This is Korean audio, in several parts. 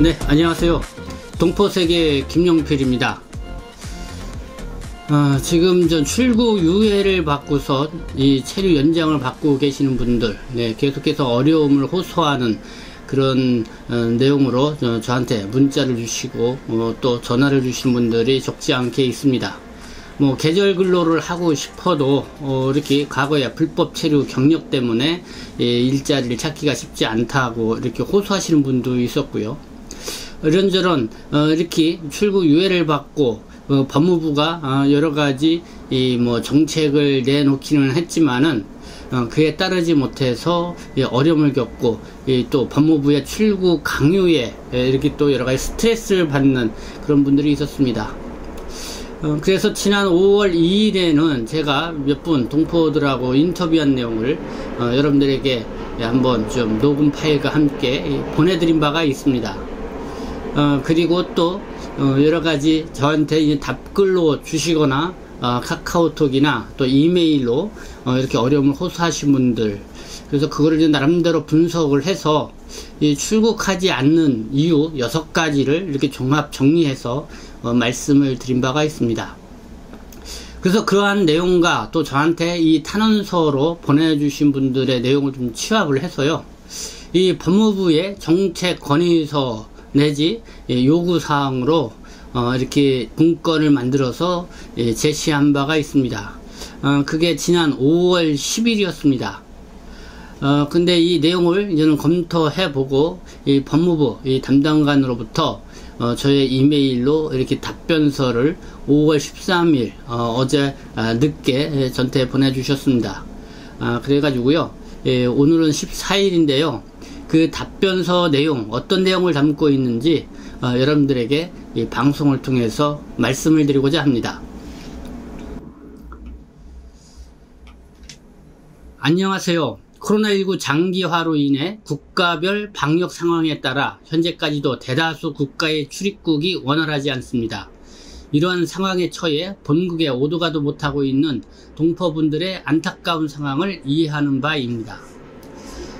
네, 안녕하세요. 동포세계 김용필입니다. 지금 전 출국 유예를 받고서 이 체류 연장을 받고 계시는 분들, 계속해서 어려움을 호소하는 그런 내용으로 저한테 문자를 주시고 또 전화를 주시는 분들이 적지 않게 있습니다. 계절 근로를 하고 싶어도 이렇게 과거에 불법 체류 경력 때문에 일자리를 찾기가 쉽지 않다고 이렇게 호소하시는 분도 있었고요. 이런저런 이렇게 출국 유예를 받고 법무부가 여러가지 정책을 내놓기는 했지만은 그에 따르지 못해서 어려움을 겪고 또 법무부의 출국 강요에 이렇게 또 여러가지 스트레스를 받는 그런 분들이 있었습니다. 그래서 지난 5월 2일에는 제가 몇 분 동포들하고 인터뷰한 내용을 여러분들에게 한번 좀 녹음 파일과 함께 보내드린 바가 있습니다. 그리고 또 여러가지 저한테 이제 답글로 주시거나 카카오톡이나 또 이메일로 이렇게 어려움을 호소하신 분들, 그래서 그거를 이제 나름대로 분석을 해서 이 출국하지 않는 이유 6가지를 이렇게 종합 정리해서 말씀을 드린 바가 있습니다. 그래서 그러한 내용과 또 저한테 이 탄원서로 보내주신 분들의 내용을 좀 취합을 해서요, 이 법무부의 정책 건의서 내지 요구사항으로 이렇게 문건을 만들어서 제시한 바가 있습니다. 그게 지난 5월 10일이었습니다. 근데 이 내용을 이제는 검토해보고 이 법무부 이 담당관으로부터 저의 이메일로 이렇게 답변서를 5월 13일 어제 늦게 전태 보내주셨습니다. 그래가지고요, 오늘은 14일인데요 그 답변서 내용, 어떤 내용을 담고 있는지 여러분들에게 이 방송을 통해서 말씀을 드리고자 합니다. 안녕하세요. 코로나19 장기화로 인해 국가별 방역 상황에 따라 현재까지도 대다수 국가의 출입국이 원활하지 않습니다. 이러한 상황에 처해 본국에 오도 가도 못하고 있는 동포분들의 안타까운 상황을 이해하는 바입니다.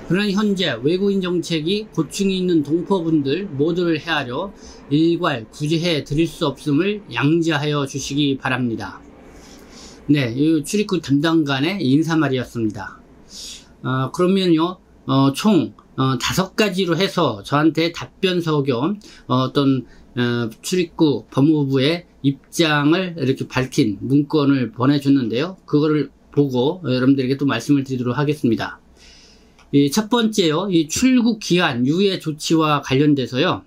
그러나 현재 외국인 정책이 고충이 있는 동포분들 모두를 헤아려 일괄 구제해 드릴 수 없음을 양지하여 주시기 바랍니다. 네, 이 출입국 담당관의 인사말이었습니다. 그러면요, 총 5가지로 해서 저한테 답변서 겸 어떤 출입국 법무부의 입장을 이렇게 밝힌 문건을 보내줬는데요, 그거를 보고 여러분들에게 또 말씀을 드리도록 하겠습니다. 첫 번째요, 이 출국 기한 유예 조치와 관련돼서요,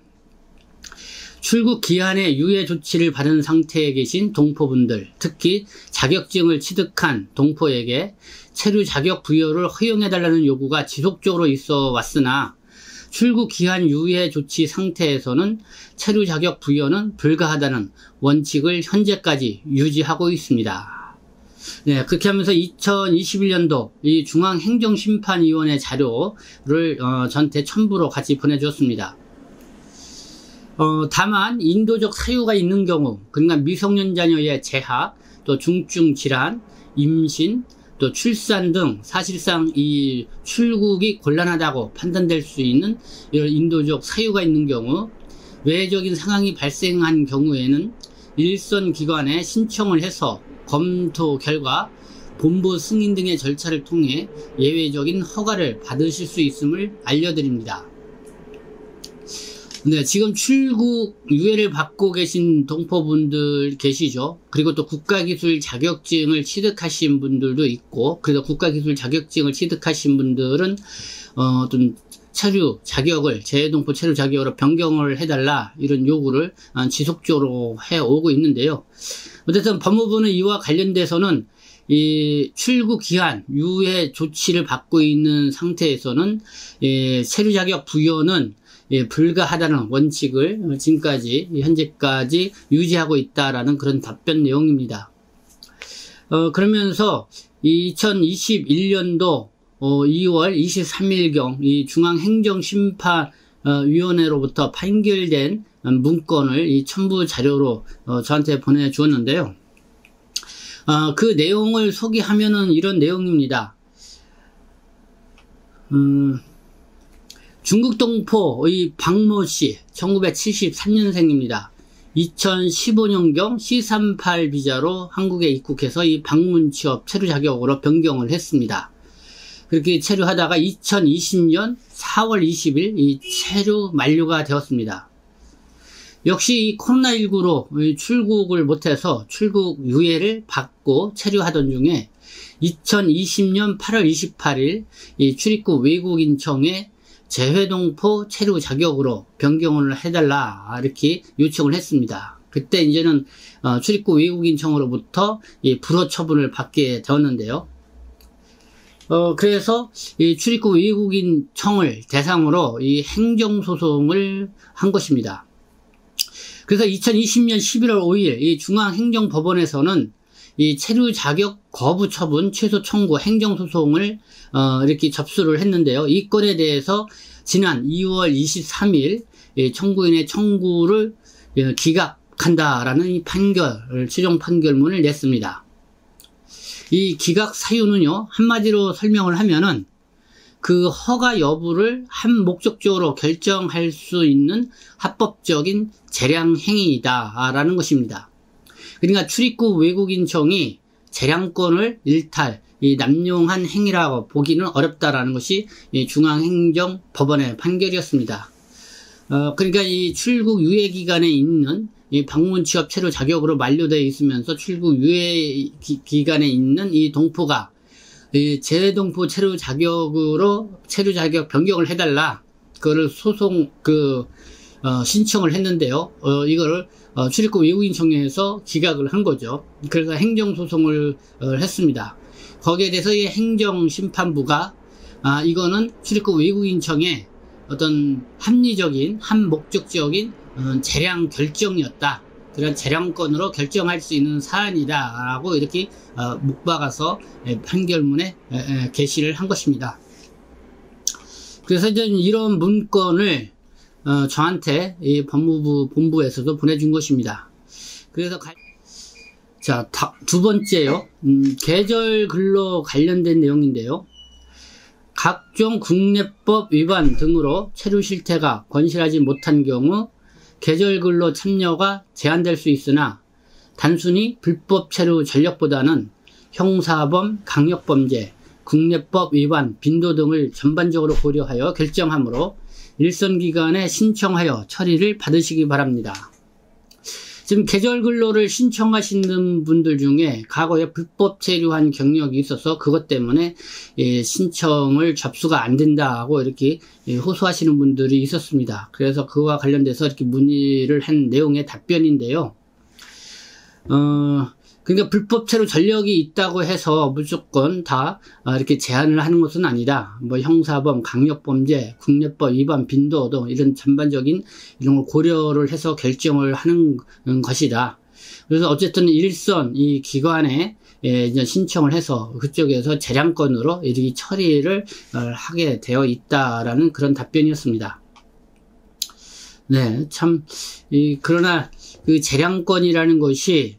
출국 기한의 유예 조치를 받은 상태에 계신 동포분들, 특히 자격증을 취득한 동포에게 체류 자격 부여를 허용해달라는 요구가 지속적으로 있어 왔으나 출국 기한 유예 조치 상태에서는 체류 자격 부여는 불가하다는 원칙을 현재까지 유지하고 있습니다. 네, 그렇게 하면서 2021년도 이 중앙행정심판위원회 자료를 저한테 첨부로 같이 보내주었습니다. 다만 인도적 사유가 있는 경우, 그러니까 미성년 자녀의 재학, 또 중증 질환, 임신, 또 출산 등 사실상 이 출국이 곤란하다고 판단될 수 있는 이런 인도적 사유가 있는 경우, 외적인 상황이 발생한 경우에는 일선 기관에 신청을 해서 검토 결과 본부 승인 등의 절차를 통해 예외적인 허가를 받으실 수 있음을 알려드립니다. 네, 지금 출국 유예를 받고 계신 동포분들 계시죠? 그리고 또 국가기술 자격증을 취득하신 분들도 있고, 그래서 국가기술 자격증을 취득하신 분들은 어떤 체류 자격을 재외동포 체류 자격으로 변경을 해달라, 이런 요구를 지속적으로 해오고 있는데요. 어쨌든 법무부는 이와 관련돼서는 이 출국 기한 유예 조치를 받고 있는 상태에서는 체류 자격 부여는 불가하다는 원칙을 지금까지 현재까지 유지하고 있다라는 그런 답변 내용입니다. 그러면서 2021년도 2월 23일경 이 중앙행정심판위원회로부터 판결된 문건을 이 첨부 자료로 저한테 보내주었는데요. 그 내용을 소개하면은 이런 내용입니다. 중국 동포의 박모 씨, 1973년생입니다. 2015년경 C38 비자로 한국에 입국해서 이 방문 취업 체류 자격으로 변경을 했습니다. 그렇게 체류하다가 2020년 4월 20일 이 체류 만료가 되었습니다. 역시 이 코로나19로 출국을 못해서 출국 유예를 받고 체류하던 중에 2020년 8월 28일 이 출입국 외국인청에 재외동포 체류 자격으로 변경을 해달라 이렇게 요청을 했습니다. 그때 이제는 출입국 외국인청으로부터 이 불허 처분을 받게 되었는데요. 그래서 이 출입국 외국인청을 대상으로 이 행정소송을 한 것입니다. 그래서 2020년 11월 5일 이 중앙행정법원에서는 이 체류 자격 거부 처분 취소 청구 행정소송을 이렇게 접수를 했는데요. 이 건에 대해서 지난 2월 23일 청구인의 청구를 기각한다라는 이 최종 판결문을 냈습니다. 이 기각 사유는요, 한마디로 설명을 하면은 그 허가 여부를 한 목적적으로 결정할 수 있는 합법적인 재량 행위이다라는 것입니다. 그러니까 출입국 외국인청이 재량권을 일탈, 남용한 행위라고 보기는 어렵다라는 것이 중앙행정법원의 판결이었습니다. 그러니까 이 출국 유예 기간에 있는 이 방문 취업 체류 자격으로 만료되어 있으면서 출국 유예 기간에 있는 이 동포가 이 재외동포 체류 자격으로 체류 자격 변경을 해달라. 그거를 신청을 했는데요. 이거를 출입국 외국인청에서 기각을 한 거죠. 그래서 행정소송을 했습니다. 거기에 대해서 이 행정심판부가 이거는 출입국 외국인청의 어떤 합리적인, 한목적적인 재량 결정이었다. 그런 재량권으로 결정할 수 있는 사안이다 라고 이렇게 묵박아서 판결문에 게시를 한 것입니다. 그래서 이제 이런 문건을 저한테 이 법무부 본부에서도 보내준 것입니다. 그래서 자, 두 번째요. 계절 근로 관련된 내용인데요. 각종 국내법 위반 등으로 체류 실태가 건실하지 못한 경우 계절 근로 참여가 제한될 수 있으나 단순히 불법 체류 전력보다는 형사범, 강력범죄, 국내법 위반, 빈도 등을 전반적으로 고려하여 결정하므로 일선 기간에 신청하여 처리를 받으시기 바랍니다. 지금 계절 근로를 신청하시는 분들 중에 과거에 불법 체류한 경력이 있어서 그것 때문에 신청을 접수가 안 된다고 이렇게 호소하시는 분들이 있었습니다. 그래서 그와 관련돼서 이렇게 문의를 한 내용의 답변인데요. 그러니까 불법 체류 전력이 있다고 해서 무조건 다 이렇게 제한을 하는 것은 아니다. 뭐 형사범, 강력범죄, 국내법 위반, 빈도 등 이런 전반적인 이런 걸 고려를 해서 결정을 하는 것이다. 그래서 어쨌든 일선 이 기관에 이제 신청을 해서 그쪽에서 재량권으로 이렇게 처리를 하게 되어 있다라는 그런 답변이었습니다. 네, 참 그러나 그 재량권이라는 것이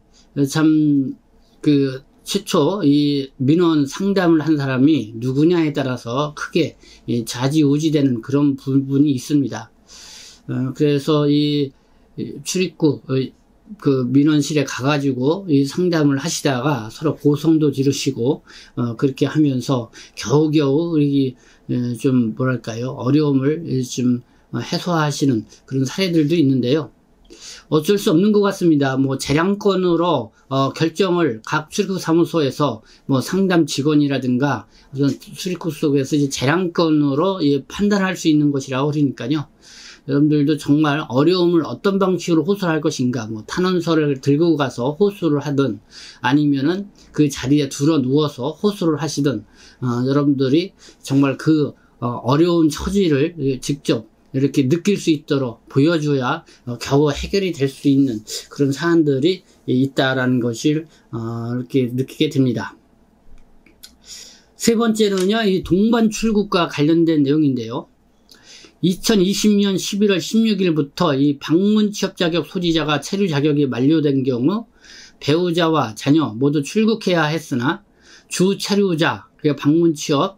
참 최초 이 민원 상담을 한 사람이 누구냐에 따라서 크게 좌지우지되는 그런 부분이 있습니다. 그래서 이 출입국 민원실에 가가지고 이 상담을 하시다가 서로 고성도 지르시고 그렇게 하면서 겨우겨우 좀 뭐랄까요, 어려움을 좀 해소하시는 그런 사례들도 있는데요. 어쩔 수 없는 것 같습니다. 뭐 재량권으로 결정을 각 출입국 사무소에서 뭐 상담 직원이라든가 출입국 속에서 이제 재량권으로 판단할 수 있는 것이라고 그러니까요. 여러분들도 정말 어려움을 어떤 방식으로 호소를 할 것인가, 뭐 탄원서를 들고 가서 호소를 하든 아니면은 그 자리에 들어 누워서 호소를 하시든 여러분들이 정말 그 어려운 처지를 직접 이렇게 느낄 수 있도록 보여줘야 겨우 해결이 될 수 있는 그런 사안들이 있다라는 것을 이렇게 느끼게 됩니다. 세 번째는요, 이 동반 출국과 관련된 내용인데요. 2020년 11월 16일부터 이 방문 취업 자격 소지자가 체류 자격이 만료된 경우 배우자와 자녀 모두 출국해야 했으나 주 체류자, 방문 취업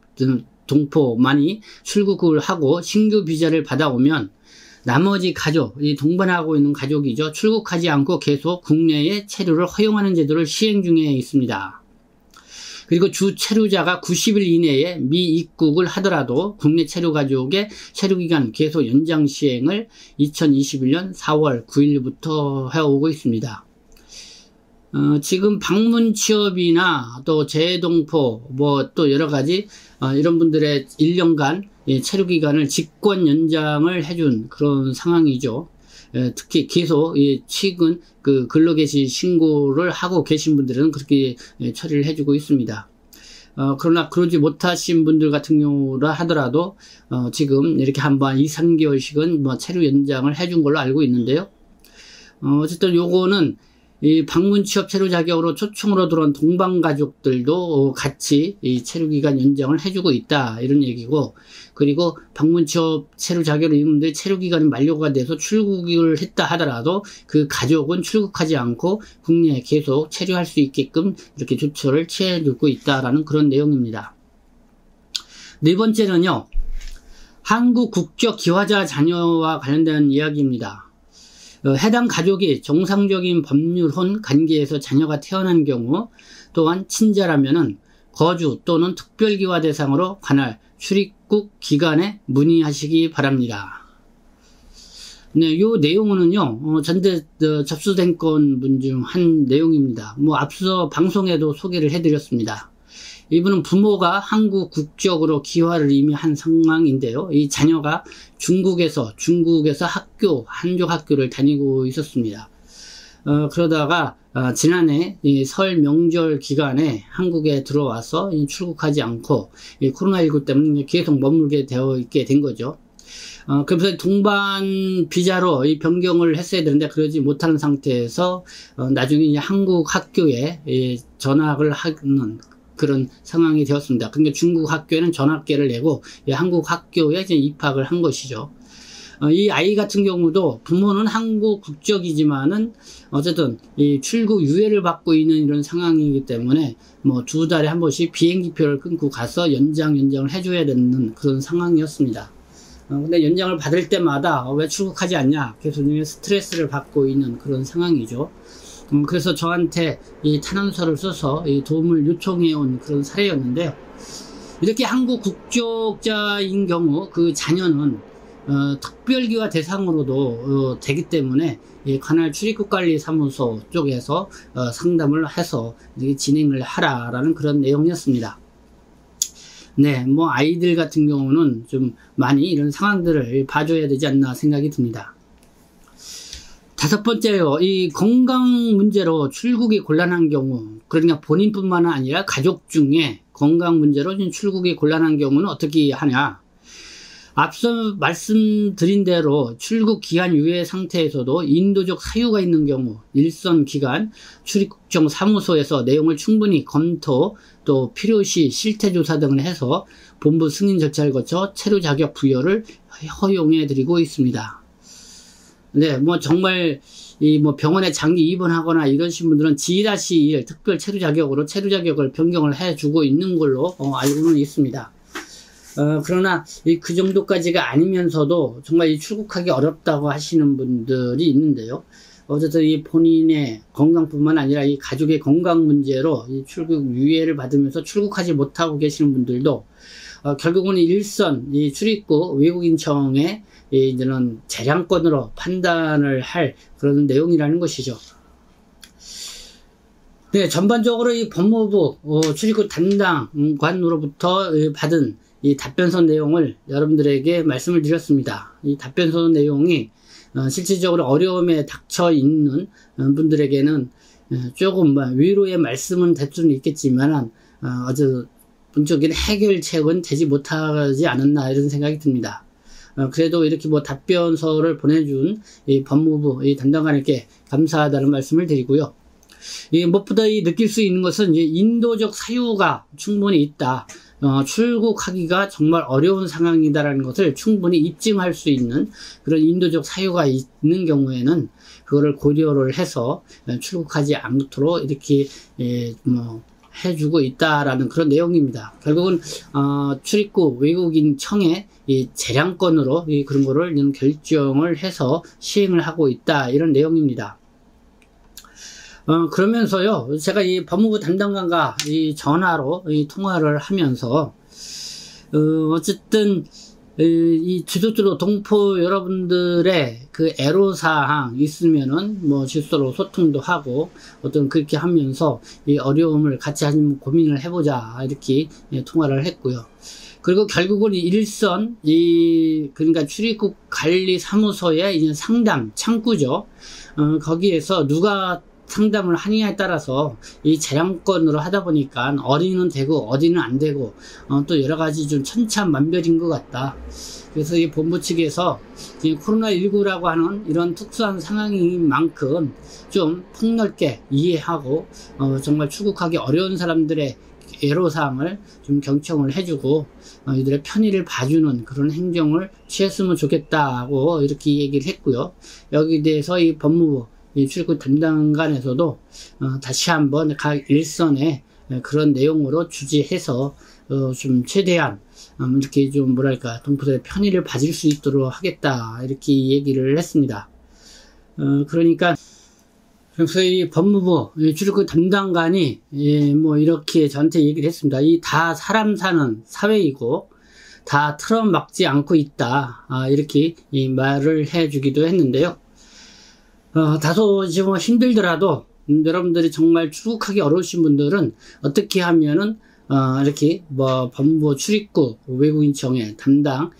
동포만이 출국을 하고 신규 비자를 받아오면 나머지 가족, 이 동반하고 있는 가족이죠. 출국하지 않고 계속 국내에 체류를 허용하는 제도를 시행 중에 있습니다. 그리고 주 체류자가 90일 이내에 미입국을 하더라도 국내 체류 가족의 체류기간 계속 연장 시행을 2021년 4월 9일부터 해오고 있습니다. 지금 방문 취업이나 또 재동포, 또 여러 가지, 이런 분들의 1년간 체류 기간을 직권 연장을 해준 그런 상황이죠. 특히 계속 최근 그 근로개시 신고를 하고 계신 분들은 그렇게 처리를 해주고 있습니다. 그러나 그러지 못하신 분들 같은 경우라 하더라도, 지금 이렇게 한번 2, 3개월씩은 체류 연장을 해준 걸로 알고 있는데요. 어쨌든 요거는 이 방문 취업 체류 자격으로 초청으로 들어온 동방 가족들도 같이 이 체류 기간 연장을 해주고 있다, 이런 얘기고, 그리고 방문 취업 체류 자격으로 있는데 체류 기간이 만료가 돼서 출국을 했다 하더라도 그 가족은 출국하지 않고 국내에 계속 체류할 수 있게끔 이렇게 조처를 취해주고 있다라는 그런 내용입니다. 네 번째는요, 한국 국적 기화자 자녀와 관련된 이야기입니다. 해당 가족이 정상적인 법률혼 관계에서 자녀가 태어난 경우, 또한 친자라면은 거주 또는 특별기화 대상으로 관할 출입국 기관에 문의하시기 바랍니다. 네, 요 내용은요, 전대 접수된 건분 중 한 내용입니다. 앞서 방송에도 소개를 해드렸습니다. 이분은 부모가 한국 국적으로 기화를 이미 한 상황인데요. 이 자녀가 중국에서 한족 학교를 다니고 있었습니다. 그러다가 지난해 이 설 명절 기간에 한국에 들어와서 출국하지 않고 코로나19 때문에 계속 머물게 되어 있게 된 거죠. 그래서 동반 비자로 이 변경을 했어야 되는데 그러지 못하는 상태에서 나중에 이제 한국 학교에 전학을 하는 그런 상황이 되었습니다. 그러니까 중국 학교에는 전학계를 내고 한국 학교에 이제 입학을 한 것이죠. 이 아이 같은 경우도 부모는 한국 국적이지만은 어쨌든 이 출국 유예를 받고 있는 이런 상황이기 때문에 2달에 한 번씩 비행기표를 끊고 가서 연장을 해줘야 되는 그런 상황이었습니다. 근데 연장을 받을 때마다 왜 출국하지 않냐 계속 스트레스를 받고 있는 그런 상황이죠. 그래서 저한테 이 탄원서를 써서 이 도움을 요청해 온 그런 사례였는데요. 이렇게 한국 국적자인 경우 그 자녀는 특별기화 대상으로도 되기 때문에 이 관할 출입국관리사무소 쪽에서 상담을 해서 진행을 하라라는 그런 내용이었습니다. 네, 아이들 같은 경우는 좀 많이 이런 상황들을 봐줘야 되지 않나 생각이 듭니다. 5번째요. 이 건강 문제로 출국이 곤란한 경우, 그러니까 본인뿐만 아니라 가족 중에 건강 문제로 출국이 곤란한 경우는 어떻게 하냐. 앞서 말씀드린 대로 출국 기한 유예 상태에서도 인도적 사유가 있는 경우 일선 기간 출입국정 사무소에서 내용을 충분히 검토, 또 필요시 실태조사 등을 해서 본부 승인 절차를 거쳐 체류 자격 부여를 허용해 드리고 있습니다. 네, 정말, 병원에 장기 입원하거나 이러신 분들은 G-1 특별 체류 자격으로 체류 자격을 변경을 해주고 있는 걸로 알고는 있습니다. 그러나 그 정도까지가 아니면서도 정말 출국하기 어렵다고 하시는 분들이 있는데요. 어쨌든 이 본인의 건강뿐만 아니라 이 가족의 건강 문제로 이 출국 유예를 받으면서 출국하지 못하고 계시는 분들도 결국은 일선 이 출입국 외국인청에 이제는 재량권으로 판단을 할 그런 내용이라는 것이죠. 네, 전반적으로 이 법무부 출입국 담당관으로부터 받은 이 답변서 내용을 여러분들에게 말씀을 드렸습니다. 이 답변서 내용이 실질적으로 어려움에 닥쳐 있는 분들에게는 조금 위로의 말씀은 될 수는 있겠지만 아주 본적인 해결책은 되지 못하지 않았나 이런 생각이 듭니다. 그래도 이렇게 답변서를 보내준 이 법무부 이 담당관에게 감사하다는 말씀을 드리고요. 무엇보다 느낄 수 있는 것은 이제 인도적 사유가 충분히 있다. 출국하기가 정말 어려운 상황이다라는 것을 충분히 입증할 수 있는 그런 인도적 사유가 있는 경우에는 그거를 고려를 해서 출국하지 않도록 이렇게 해주고 있다라는 그런 내용입니다. 결국은 출입국 외국인 청의 이 재량권으로 그런 거를 결정을 해서 시행을 하고 있다, 이런 내용입니다. 그러면서요, 제가 이 법무부 담당관과 이 전화로 통화를 하면서 어쨌든 이 주소지로 동포 여러분들의 그 애로사항 있으면은 뭐 질서로 소통도 하고 어떤 그렇게 하면서 이 어려움을 같이 한번 고민을 해보자, 이렇게 통화를 했고요. 그리고 결국은 일선 그러니까 출입국 관리 사무소의 이제 상담 창구죠. 거기에서 누가 상담을 하느냐에 따라서 이 재량권으로 하다 보니까 어디는 되고 어디는 안 되고 또 여러 가지 좀 천차만별인 것 같다. 그래서 이 본부 측에서 이 코로나19라고 하는 이런 특수한 상황인 만큼 좀 폭넓게 이해하고 정말 출국하기 어려운 사람들의 애로사항을 좀 경청을 해주고 이들의 편의를 봐주는 그런 행정을 취했으면 좋겠다고 이렇게 얘기를 했고요. 여기에 대해서 이 법무부 이 출입국 담당관에서도 다시 한번 각 일선에 그런 내용으로 주지해서 좀 최대한 이렇게 좀 뭐랄까 동포들의 편의를 봐줄 수 있도록 하겠다, 이렇게 얘기를 했습니다. 그러니까 그래서 이 법무부 출입국 담당관이 뭐 이렇게 저한테 얘기를 했습니다. 이 다 사람 사는 사회이고 다 틀어 막지 않고 있다, 이렇게 말을 해주기도 했는데요. 다소 지금 힘들더라도 여러분들이 정말 출국하기 어려우신 분들은 어떻게 하면은 이렇게 뭐 법무부 출입국 외국인청의 담당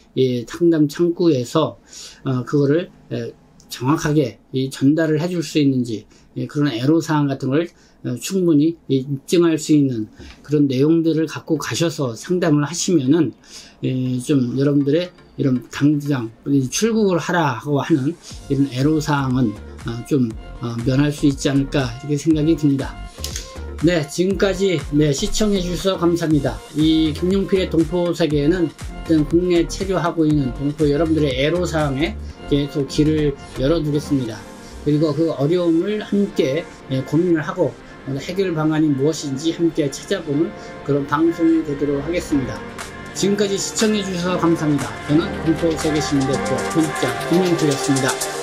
상담 창구에서 그거를 정확하게 전달을 해줄 수 있는지, 그런 애로사항 같은 걸 충분히 입증할 수 있는 그런 내용들을 갖고 가셔서 상담을 하시면은 좀 여러분들의 이런 당장 출국을 하라고 하는 이런 애로사항은 좀 면할 수 있지 않을까, 이렇게 생각이 듭니다. 네, 지금까지 시청해 주셔서 감사합니다. 이 김용필의 동포세계에는 국내 체류하고 있는 동포 여러분들의 애로사항에 계속 길을 열어두겠습니다. 그리고 그 어려움을 함께 고민을 하고 해결 방안이 무엇인지 함께 찾아보는 그런 방송이 되도록 하겠습니다. 지금까지 시청해 주셔서 감사합니다. 저는 동포세계시민대표 편집장 김용필이었습니다.